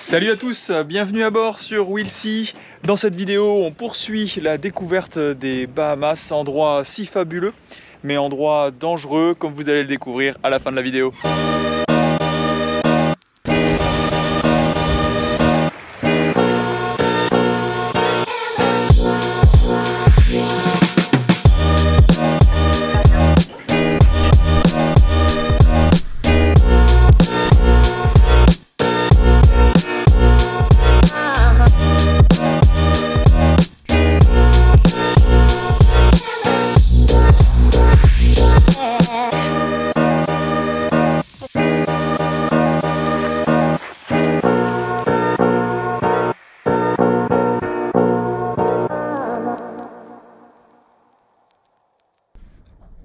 Salut à tous, bienvenue à bord sur Willsea. Dans cette vidéo, on poursuit la découverte des Bahamas, endroit si fabuleux, mais endroit dangereux, comme vous allez le découvrir à la fin de la vidéo.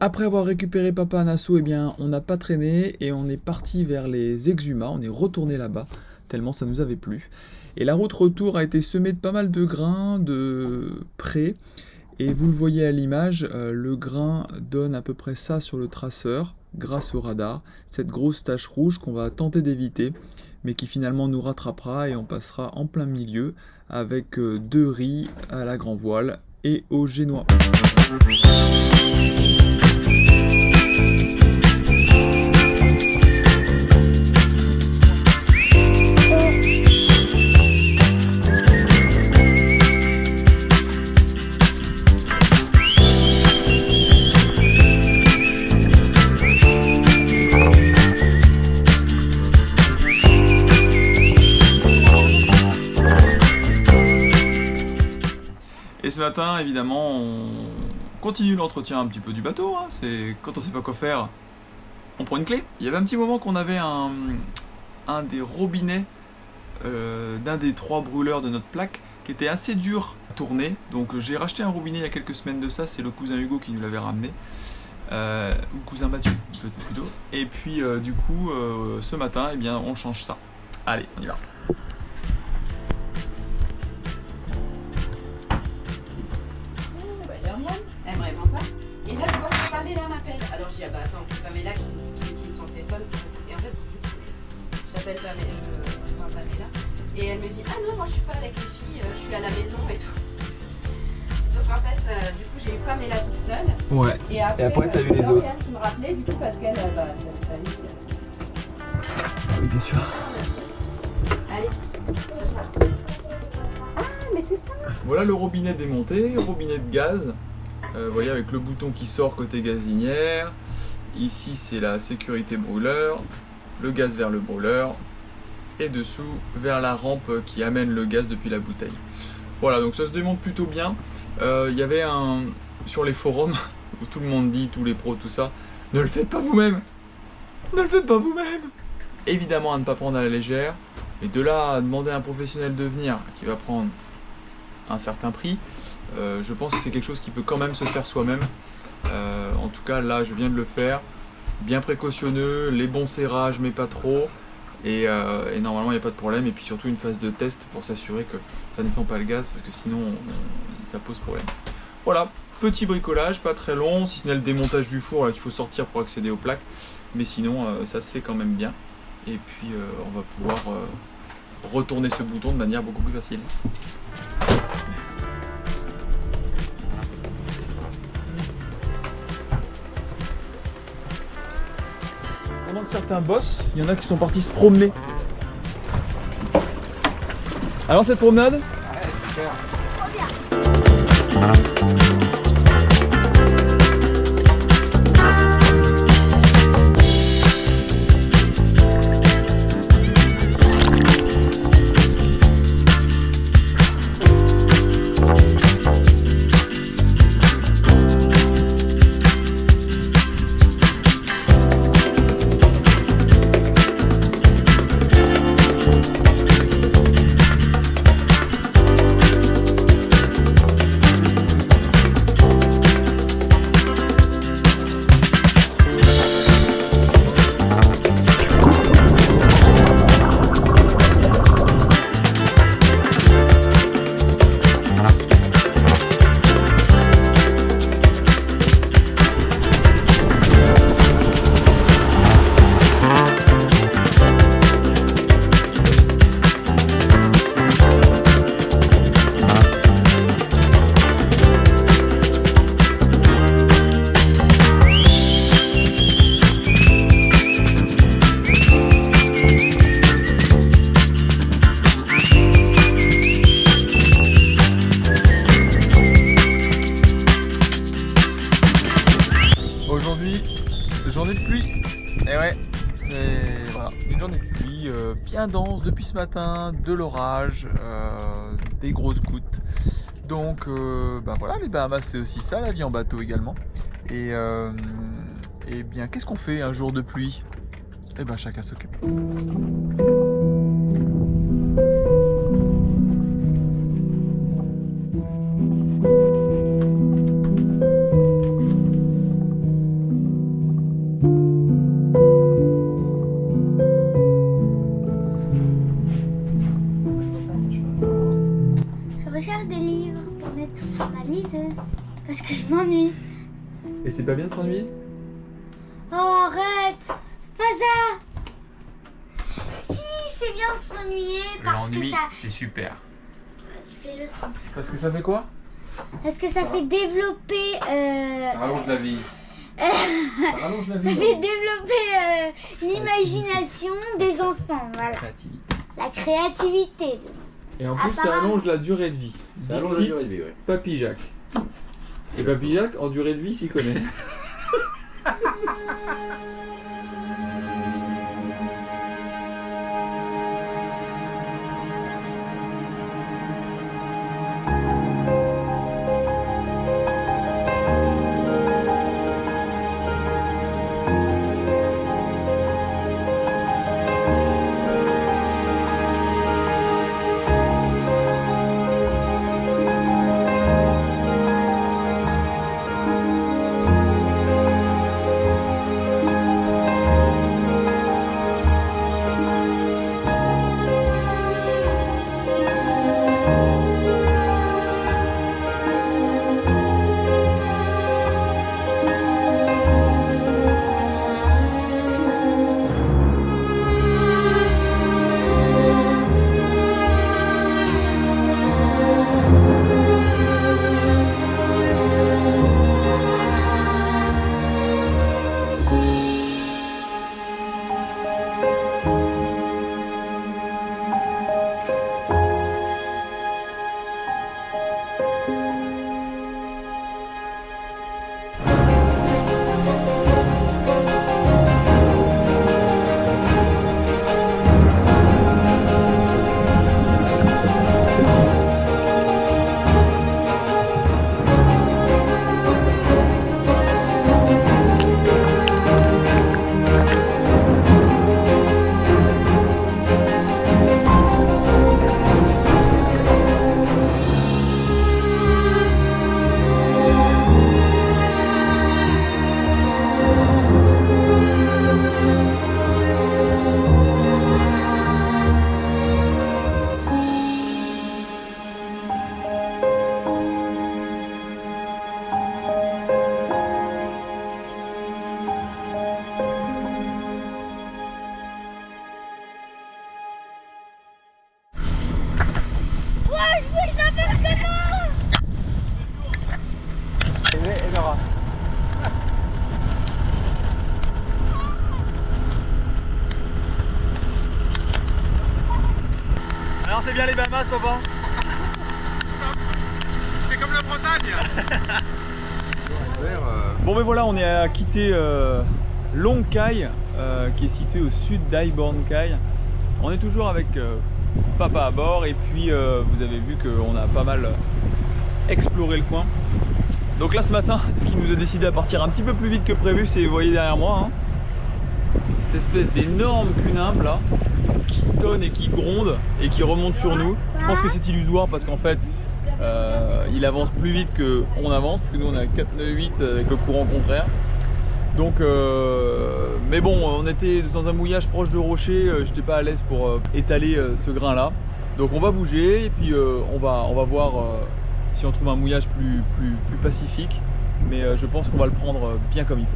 Après avoir récupéré Papa Nassau, eh bien, on n'a pas traîné et on est parti vers les Exumas, on est retourné là-bas, tellement ça nous avait plu. Et la route retour a été semée de pas mal de grains, de prés, et vous le voyez à l'image, le grain donne à peu près ça sur le traceur, grâce au radar, cette grosse tache rouge qu'on va tenter d'éviter, mais qui finalement nous rattrapera et on passera en plein milieu avec deux riz à la grand voile et au génois. Et ce matin, évidemment, on continue l'entretien un petit peu du bateau. Hein. C'est quand on sait pas quoi faire, on prend une clé. Il y avait un petit moment qu'on avait un des robinets d'un des 3 brûleurs de notre plaque qui était assez dur à tourner. Donc j'ai racheté un robinet il y a quelques semaines de ça. C'est le cousin Hugo qui nous l'avait ramené. Ou le cousin Mathieu, peut-être plutôt. Et puis du coup, ce matin, eh bien, on change ça. Allez, on y va. Aimerait vraiment pas. Et là, je vois que Pamela m'appelle. Alors je dis, ah bah attends, c'est Pamela qui utilise son téléphone. Et en fait, j'appelle Pamela, je vois Pamela. Et elle me dit, ah non, moi je suis pas avec les filles, je suis à la maison et tout. Donc en fait, du coup, j'ai eu Pamela toute seule. Ouais. Et après t'as eu les autres. qui me rappelait, du coup, parce qu'elle va Oui, bien sûr. Allez. Ah, mais c'est ça. Voilà le robinet démonté, robinet de gaz. Vous voyez avec le bouton qui sort côté gazinière. Ici c'est la sécurité brûleur, le gaz vers le brûleur et dessous vers la rampe qui amène le gaz depuis la bouteille. Voilà, donc ça se démonte plutôt bien. Il y avait sur les forums où tout le monde dit, tous les pros, tout ça, ne le faites pas vous-même. Ne le faites pas vous-même. Évidemment à ne pas prendre à la légère. Et de là à demander à un professionnel de venir qui va prendre un certain prix, je pense que c'est quelque chose qui peut quand même se faire soi-même. En tout cas là je viens de le faire, bien précautionneux, les bons serrages mais pas trop, et normalement il n'y a pas de problème. Et puis surtout une phase de test pour s'assurer que ça ne sent pas le gaz, parce que sinon ça pose problème. Voilà, petit bricolage, pas très long, si ce n'est le démontage du four qu'il faut sortir pour accéder aux plaques, mais sinon ça se fait quand même bien. Et puis on va pouvoir retourner ce bouton de manière beaucoup plus facile. Pendant que certains bossent, il y en a qui sont partis se promener. Alors cette promenade ? Ouais, super. bien dense depuis ce matin, de l'orage, des grosses gouttes. Donc bah voilà, les Bahamas c'est aussi ça, la vie en bateau également. Et bien qu'est-ce qu'on fait un jour de pluie? Eh ben chacun s'occupe. Je recherche des livres pour mettre sur ma liseuse parce que je m'ennuie. Et c'est pas bien de s'ennuyer? Oh arrête, pas ça. Si, c'est bien de s'ennuyer parce que ça... c'est super. Fais-le. Parce que ça fait quoi? Parce que ça fait développer... Ça rallonge la vie. Ça rallonge la Ça vie. fait développer l'imagination des enfants, voilà. Créativité. La créativité. Et en plus, ça allonge la durée de vie. Ça allonge la durée de vie, ouais. Papy Jacques. Et Papy Jacques, en durée de vie, s'y connaît. Alors c'est bien les Bahamas, papa? C'est comme la Bretagne. Bon ben voilà, on est à quitter Long Kai, qui est situé au sud d'Iborn Kai. On est toujours avec papa à bord et puis vous avez vu qu'on a pas mal exploré le coin. Donc là ce matin, ce qui nous a décidé à partir un petit peu plus vite que prévu, c'est, vous voyez derrière moi, hein, cette espèce d'énorme cunimbe là, qui tonne et qui gronde et qui remonte sur nous. Je pense que c'est illusoire parce qu'en fait il avance plus vite qu'on avance, parce que nous on est à 4 nœuds 8 avec le courant contraire. Donc mais bon, on était dans un mouillage proche de rocher, j'étais pas à l'aise pour étaler ce grain là. Donc on va bouger et puis on va voir si on trouve un mouillage plus pacifique. Mais je pense qu'on va le prendre bien comme il faut.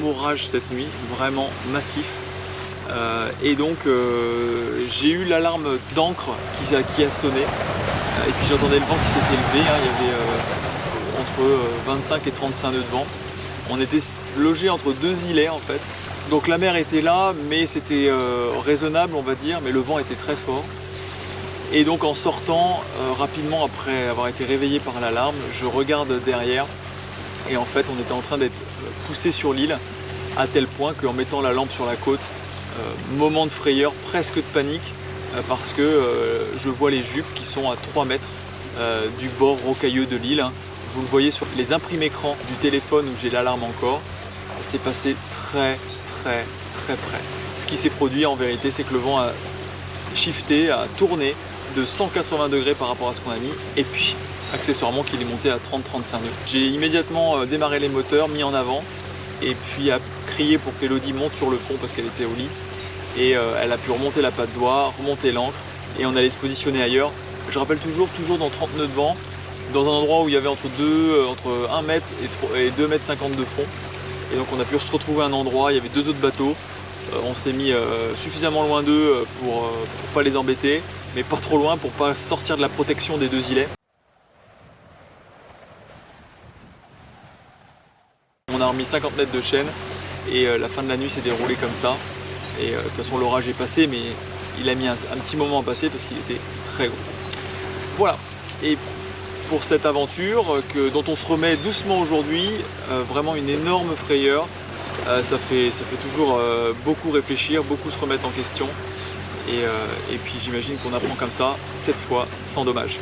orage cette nuit, vraiment massif. Et donc j'ai eu l'alarme d'encre qui a sonné. Et puis j'entendais le vent qui s'était élevé, hein. Il y avait entre 25 et 35 nœuds de vent. On était logé entre deux îlets en fait. Donc la mer était là, mais c'était raisonnable on va dire, mais le vent était très fort. Et donc en sortant, rapidement après avoir été réveillé par l'alarme, je regarde derrière et en fait on était en train d'être poussé sur l'île à tel point qu'en mettant la lampe sur la côte, moment de frayeur, presque de panique, parce que je vois les jupes qui sont à 3 mètres du bord rocailleux de l'île. Vous le voyez sur les imprimes-écrans du téléphone où j'ai l'alarme encore, c'est passé très près. Ce qui s'est produit en vérité, c'est que le vent a shifté, a tourné de 180 degrés par rapport à ce qu'on a mis, et puis accessoirement qu'il est monté à 30-35 nœuds. J'ai immédiatement démarré les moteurs, mis en avant, et puis a crié pour qu'Elodie monte sur le pont parce qu'elle était au lit, et elle a pu remonter la patte d'oie, remonter l'ancre, et on allait se positionner ailleurs. Je rappelle toujours dans 30 nœuds de vent, dans un endroit où il y avait entre 1 mètre et 2 mètres 50 de fond. Et donc on a pu se retrouver à un endroit, il y avait 2 autres bateaux, on s'est mis suffisamment loin d'eux pour pas les embêter, mais pas trop loin pour pas sortir de la protection des 2 îlets. On a remis 50 mètres de chaîne et la fin de la nuit s'est déroulée comme ça. Et de toute façon l'orage est passé, mais il a mis un petit moment à passer parce qu'il était très gros. Voilà, et pour cette aventure dont on se remet doucement aujourd'hui, vraiment une énorme frayeur. Ça fait toujours beaucoup réfléchir, beaucoup se remettre en question. Et puis j'imagine qu'on apprend comme ça, cette fois, sans dommage.